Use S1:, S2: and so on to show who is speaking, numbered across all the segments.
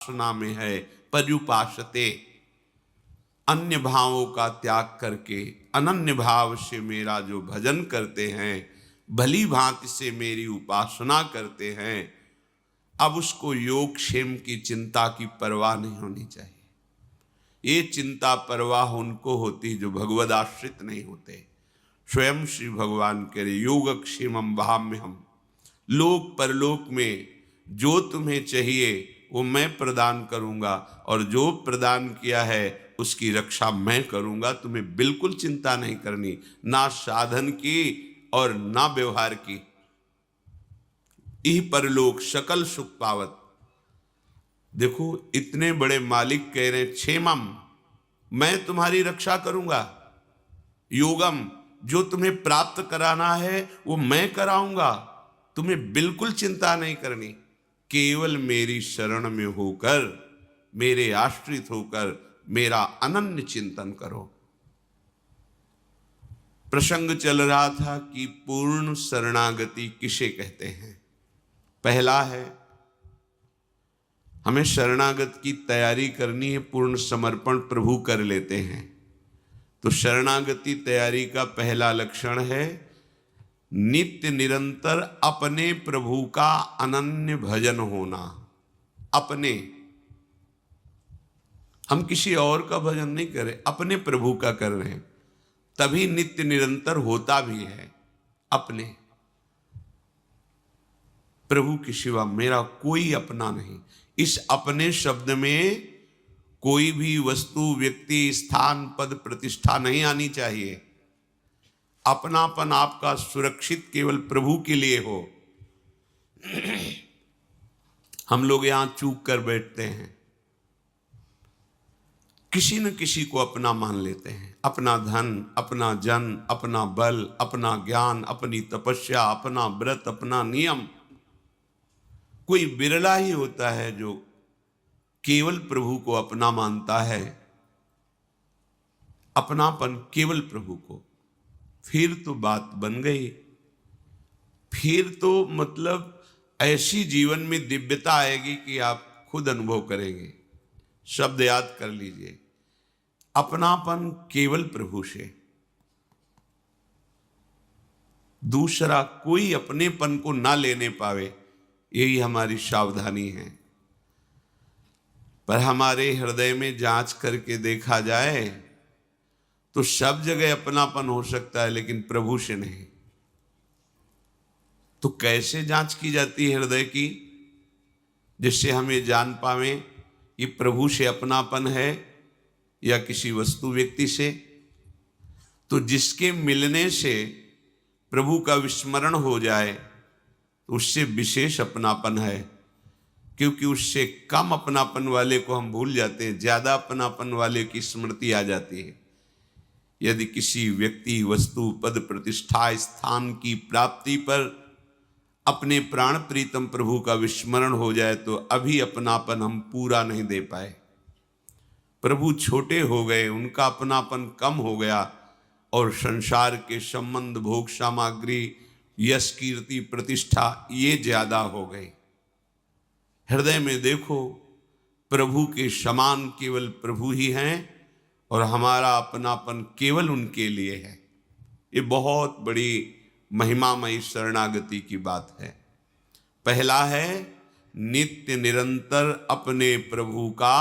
S1: उपासना में है। पर्युपासते, अन्य भावों का त्याग करके अनन्य भाव से मेरा जो भजन करते हैं, भली भांति से मेरी उपासना करते हैं, अब उसको योग क्षेम की चिंता की परवाह नहीं होनी चाहिए। ये चिंता परवाह उनको होती जो भगवद आश्रित नहीं होते। स्वयं श्री भगवान कह रहे योगक्षेमम वहाम्यहम्, लोक परलोक में जो तुम्हें चाहिए वो मैं प्रदान करूंगा, और जो प्रदान किया है उसकी रक्षा मैं करूंगा। तुम्हें बिल्कुल चिंता नहीं करनी, ना साधन की और ना व्यवहार की। इह परलोक सकल सुख पावत। देखो इतने बड़े मालिक कह रहे हैं क्षेमम, मैं तुम्हारी रक्षा करूंगा। योगम, जो तुम्हें प्राप्त कराना है वो मैं कराऊंगा, तुम्हें बिल्कुल चिंता नहीं करनी। केवल मेरी शरण में होकर, मेरे आश्रित होकर मेरा अनन्य चिंतन करो। प्रसंग चल रहा था कि पूर्ण शरणागति किसे कहते हैं। पहला है, हमें शरणागत की तैयारी करनी है, पूर्ण समर्पण प्रभु कर लेते हैं। तो शरणागति तैयारी का पहला लक्षण है नित्य निरंतर अपने प्रभु का अनन्य भजन होना। अपने, हम किसी और का भजन नहीं कर रहे, अपने प्रभु का कर रहे हैं, तभी नित्य निरंतर होता भी है। अपने प्रभु के सिवा मेरा कोई अपना नहीं। इस अपने शब्द में कोई भी वस्तु, व्यक्ति, स्थान, पद, प्रतिष्ठा नहीं आनी चाहिए। अपनापन आपका सुरक्षित केवल प्रभु के लिए हो। हम लोग यहां चूक कर बैठते हैं, किसी न किसी को अपना मान लेते हैं। अपना धन, अपना जन, अपना बल, अपना ज्ञान, अपनी तपस्या, अपना व्रत, अपना नियम। कोई बिरला ही होता है जो केवल प्रभु को अपना मानता है, अपनापन केवल प्रभु को। फिर तो बात बन गई। फिर तो मतलब ऐसी जीवन में दिव्यता आएगी कि आप खुद अनुभव करेंगे। शब्द याद कर लीजिए, अपनापन केवल प्रभु से, दूसरा कोई अपनेपन को ना लेने पावे, यही हमारी सावधानी है। पर हमारे हृदय में जांच करके देखा जाए तो सब जगह अपनापन हो सकता है, लेकिन प्रभु से नहीं। तो कैसे जांच की जाती है हृदय की, जिससे हम ये जान पावे ये प्रभु से अपनापन है या किसी वस्तु व्यक्ति से। तो जिसके मिलने से प्रभु का विस्मरण हो जाए तो उससे विशेष अपनापन है, क्योंकि उससे कम अपनापन वाले को हम भूल जाते हैं, ज्यादा अपनापन वाले की स्मृति आ जाती है। यदि किसी व्यक्ति, वस्तु, पद, प्रतिष्ठा, स्थान की प्राप्ति पर अपने प्राण प्रीतम प्रभु का विस्मरण हो जाए तो अभी अपनापन हम पूरा नहीं दे पाए। प्रभु छोटे हो गए, उनका अपनापन कम हो गया, और संसार के संबंध, भोग सामग्री, यश, कीर्ति, प्रतिष्ठा ये ज्यादा हो गए। हृदय में देखो, प्रभु के समान केवल प्रभु ही हैं, और हमारा अपनापन केवल उनके लिए है। ये बहुत बड़ी महिमामयी शरणागति की बात है। पहला है नित्य निरंतर अपने प्रभु का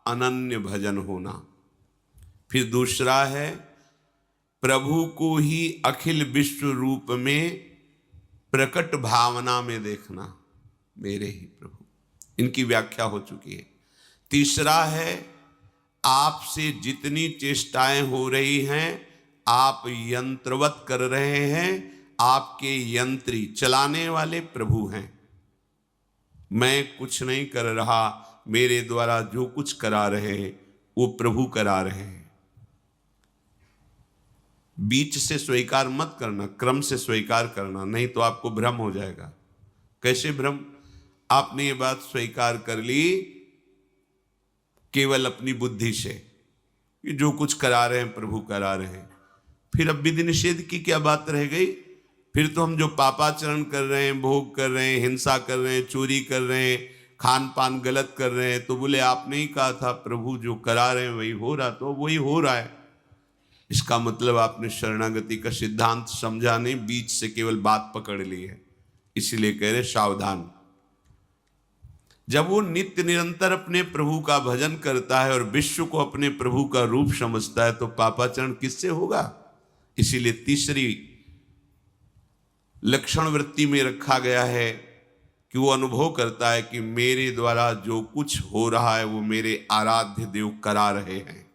S1: अनन्य भजन होना। फिर दूसरा है प्रभु को ही अखिल विश्व रूप में प्रकट भावना में देखना, मेरे ही प्रभु। इनकी व्याख्या हो चुकी है। तीसरा है आपसे जितनी चेष्टाएं हो रही हैं, आप यंत्रवत कर रहे हैं, आपके यंत्री, चलाने वाले प्रभु हैं। मैं कुछ नहीं कर रहा, मेरे द्वारा जो कुछ करा रहे हैं वो प्रभु करा रहे हैं। बीच से स्वीकार मत करना, क्रम से स्वीकार करना, नहीं तो आपको भ्रम हो जाएगा। कैसे भ्रम? आपने ये बात स्वीकार कर ली केवल अपनी बुद्धि से कि जो कुछ करा रहे हैं प्रभु करा रहे हैं, फिर अब विधि निषेध की क्या बात रह गई? फिर तो हम जो पापाचरण कर रहे हैं, भोग कर रहे हैं, हिंसा कर रहे हैं, चोरी कर रहे हैं, खान पान गलत कर रहे हैं तो बोले आपने ही कहा था प्रभु जो करा रहे हैं वही हो रहा, तो वही हो रहा है। इसका मतलब आपने शरणागति का सिद्धांत समझा नहीं, बीच से केवल बात पकड़ ली है। इसीलिए कह रहे सावधान। जब वो नित्य निरंतर अपने प्रभु का भजन करता है और विश्व को अपने प्रभु का रूप समझता है तो पापाचरण किससे होगा? इसीलिए तीसरी लक्षण वृत्ति में रखा गया है कि वो अनुभव करता है कि मेरे द्वारा जो कुछ हो रहा है वो मेरे आराध्य देव करा रहे हैं।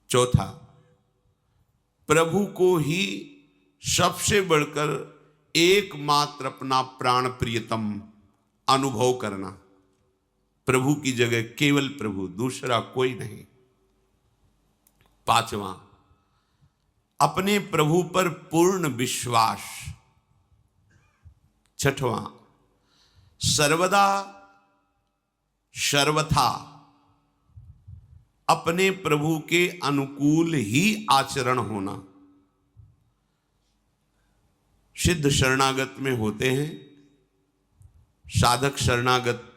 S1: चौथा, प्रभु को ही सबसे बढ़कर एकमात्र अपना प्राण प्रियतम अनुभव करना। प्रभु की जगह केवल प्रभु, दूसरा कोई नहीं। पांचवा, अपने प्रभु पर पूर्ण विश्वास। छठवां, सर्वदा सर्वथा अपने प्रभु के अनुकूल ही आचरण होना। सिद्ध शरणागत में होते हैं, साधक शरणागत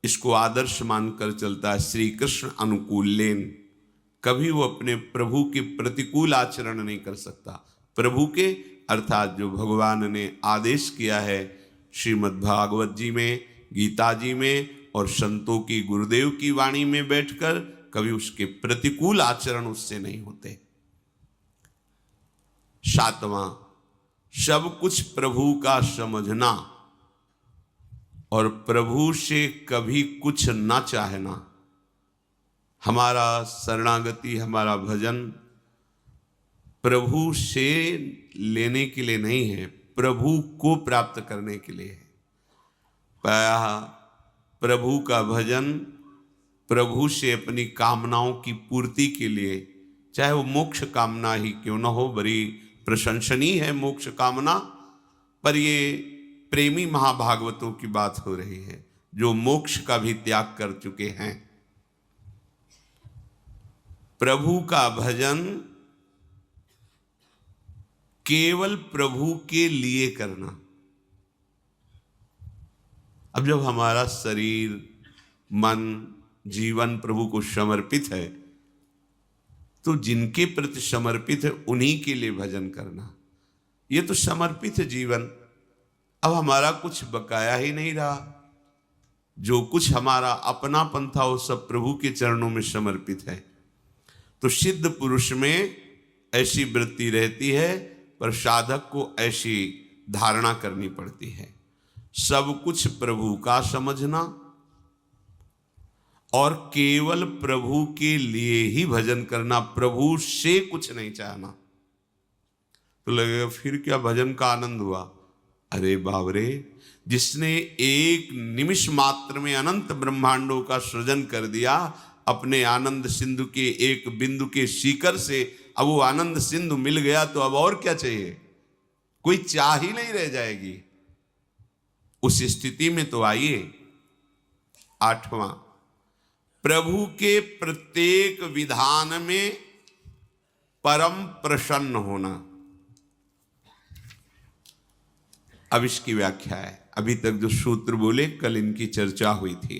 S1: इसको आदर्श मानकर चलता है, श्री कृष्ण अनुकूल लेन। कभी वो अपने प्रभु के प्रतिकूल आचरण नहीं कर सकता। प्रभु के अर्थात जो भगवान ने आदेश किया है श्रीमद् भागवत जी में, गीता जी में और संतों की गुरुदेव की वाणी में बैठकर, कभी उसके प्रतिकूल आचरण उससे नहीं होते। सातवां, सब कुछ प्रभु का समझना और प्रभु से कभी कुछ ना चाहना। हमारा शरणागति, हमारा भजन प्रभु से लेने के लिए नहीं है, प्रभु को प्राप्त करने के लिए है। प्रभु का भजन प्रभु से अपनी कामनाओं की पूर्ति के लिए, चाहे वो मोक्ष कामना ही क्यों न हो, बड़ी प्रशंसनीय है मोक्ष कामना, पर ये प्रेमी महाभागवतों की बात हो रही है जो मोक्ष का भी त्याग कर चुके हैं। प्रभु का भजन केवल प्रभु के लिए करना। अब जब हमारा शरीर, मन, जीवन प्रभु को समर्पित है तो जिनके प्रति समर्पित है उन्हीं के लिए भजन करना। ये तो समर्पित है जीवन। अब हमारा कुछ बकाया ही नहीं रहा, जो कुछ हमारा अपनापन था वो सब प्रभु के चरणों में समर्पित है। तो सिद्ध पुरुष में ऐसी वृत्ति रहती है, पर साधक को ऐसी धारणा करनी पड़ती है, सब कुछ प्रभु का समझना और केवल प्रभु के लिए ही भजन करना, प्रभु से कुछ नहीं चाहना। तो लगेगा फिर क्या भजन का आनंद हुआ? अरे बाबरे, जिसने एक निमिष मात्र में अनंत ब्रह्मांडों का सृजन कर दिया अपने आनंद सिंधु के एक बिंदु के शिखर से, अब वो आनंद सिंधु मिल गया तो अब और क्या चाहिए? कोई चाह ही नहीं रह जाएगी। उस स्थिति में तो आइए। आठवां, प्रभु के प्रत्येक विधान में परम प्रसन्न होना। अब इसकी व्याख्या है। अभी तक जो सूत्र बोले कल इनकी चर्चा हुई थी।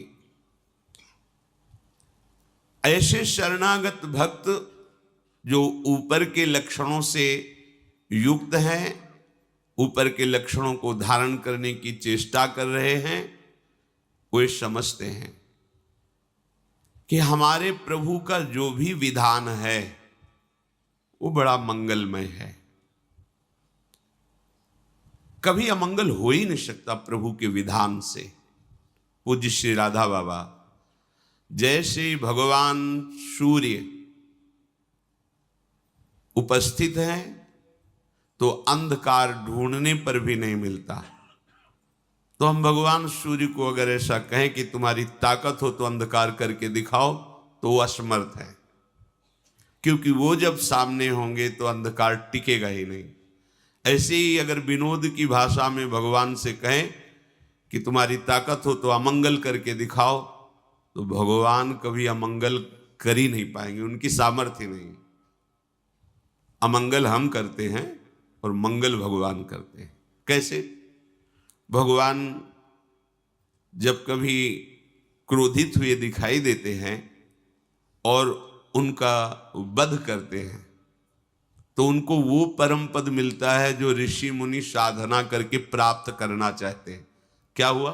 S1: ऐसे शरणागत भक्त जो ऊपर के लक्षणों से युक्त हैं, ऊपर के लक्षणों को धारण करने की चेष्टा कर रहे हैं, वे समझते हैं कि हमारे प्रभु का जो भी विधान है वो बड़ा मंगलमय है। कभी अमंगल हो ही नहीं सकता प्रभु के विधान से। पूज्य श्री राधा बाबा, जैसे भगवान सूर्य उपस्थित है तो अंधकार ढूंढने पर भी नहीं मिलता, तो हम भगवान सूर्य को अगर ऐसा कहें कि तुम्हारी ताकत हो तो अंधकार करके दिखाओ, तो वो असमर्थ है, क्योंकि वो जब सामने होंगे तो अंधकार टिकेगा ही नहीं। ऐसे ही अगर विनोद की भाषा में भगवान से कहें कि तुम्हारी ताकत हो तो अमंगल करके दिखाओ, तो भगवान कभी अमंगल कर ही नहीं पाएंगे, उनकी सामर्थ्य नहीं। अमंगल हम करते हैं और मंगल भगवान करते हैं। कैसे? भगवान जब कभी क्रोधित हुए दिखाई देते हैं और उनका वध करते हैं तो उनको वो परम पद मिलता है जो ऋषि मुनि साधना करके प्राप्त करना चाहते हैं। क्या हुआ?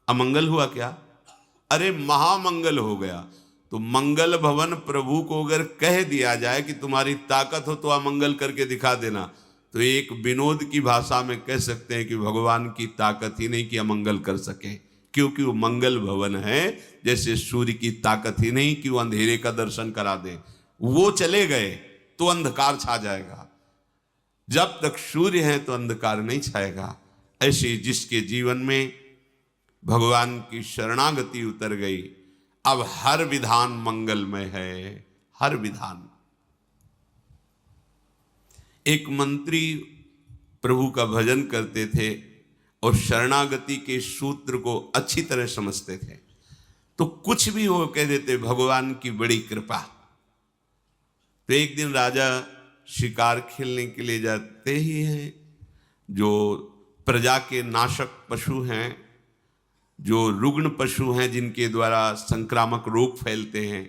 S1: अमंगल हुआ क्या? अरे महामंगल हो गया। तो मंगल भवन प्रभु को अगर कह दिया जाए कि तुम्हारी ताकत हो तो अमंगल करके दिखा देना, तो एक विनोद की भाषा में कह सकते हैं कि भगवान की ताकत ही नहीं कि अमंगल कर सके, क्योंकि वो मंगल भवन है। जैसे सूर्य की ताकत ही नहीं कि वो अंधेरे का दर्शन करा दे, वो चले गए तो अंधकार छा जाएगा। जब तक सूर्य है तो अंधकार नहीं छाएगा। ऐसे जिसके जीवन में भगवान की शरणागति उतर गई, अब हर विधान मंगलमय है, हर विधान। एक मंत्री प्रभु का भजन करते थे और शरणागति के सूत्र को अच्छी तरह समझते थे, तो कुछ भी हो कह देते भगवान की बड़ी कृपा। तो एक दिन राजा शिकार खेलने के लिए जाते ही हैं, जो प्रजा के नाशक पशु हैं, जो रुग्ण पशु हैं, जिनके द्वारा संक्रामक रोग फैलते हैं,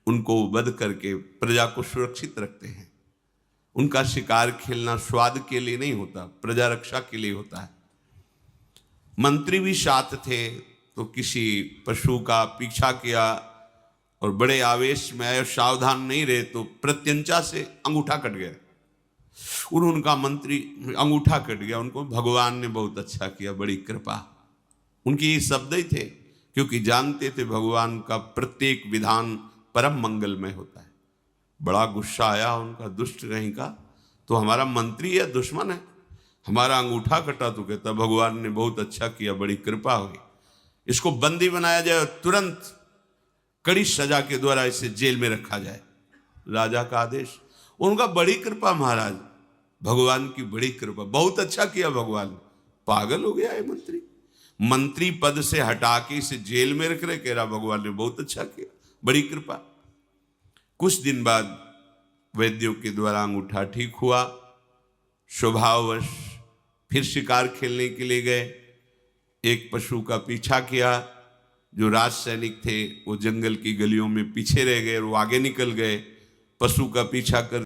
S1: उनको वध करके प्रजा को सुरक्षित रखते हैं। उनका शिकार खेलना स्वाद के लिए नहीं होता, प्रजा रक्षा के लिए होता है। मंत्री भी साथ थे, तो किसी पशु का पीछा किया और बड़े आवेश में आए, सावधान नहीं रहे तो प्रत्यंचा से अंगूठा कट गया। उनका मंत्री अंगूठा कट गया, उनको भगवान ने बहुत अच्छा किया, बड़ी कृपा। उनके ये शब्द ही थे, क्योंकि जानते थे भगवान का प्रत्येक विधान परम मंगलमय होता है। बड़ा गुस्सा आया उनका, दुष्ट कहीं का, तो हमारा मंत्री या दुश्मन है, हमारा अंगूठा कटा तो कहता भगवान ने बहुत अच्छा किया, बड़ी कृपा हुई, इसको बंदी बनाया जाए और तुरंत कड़ी सजा के द्वारा इसे जेल में रखा जाए। राजा का आदेश। उनका बड़ी कृपा महाराज, भगवान की बड़ी कृपा, बहुत अच्छा किया भगवान। पागल हो गया है मंत्री, मंत्री पद से हटा के इसे जेल में रख रहे, कह रहा भगवान ने बहुत अच्छा किया, बड़ी कृपा। कुछ दिन बाद वैद्यों के द्वारा अंगूठा ठीक हुआ, स्वभाववश फिर शिकार खेलने के लिए गए। एक पशु का पीछा किया, जो राज सैनिक थे वो जंगल की गलियों में पीछे रह गए और वो आगे निकल गए। पशु का पीछा कर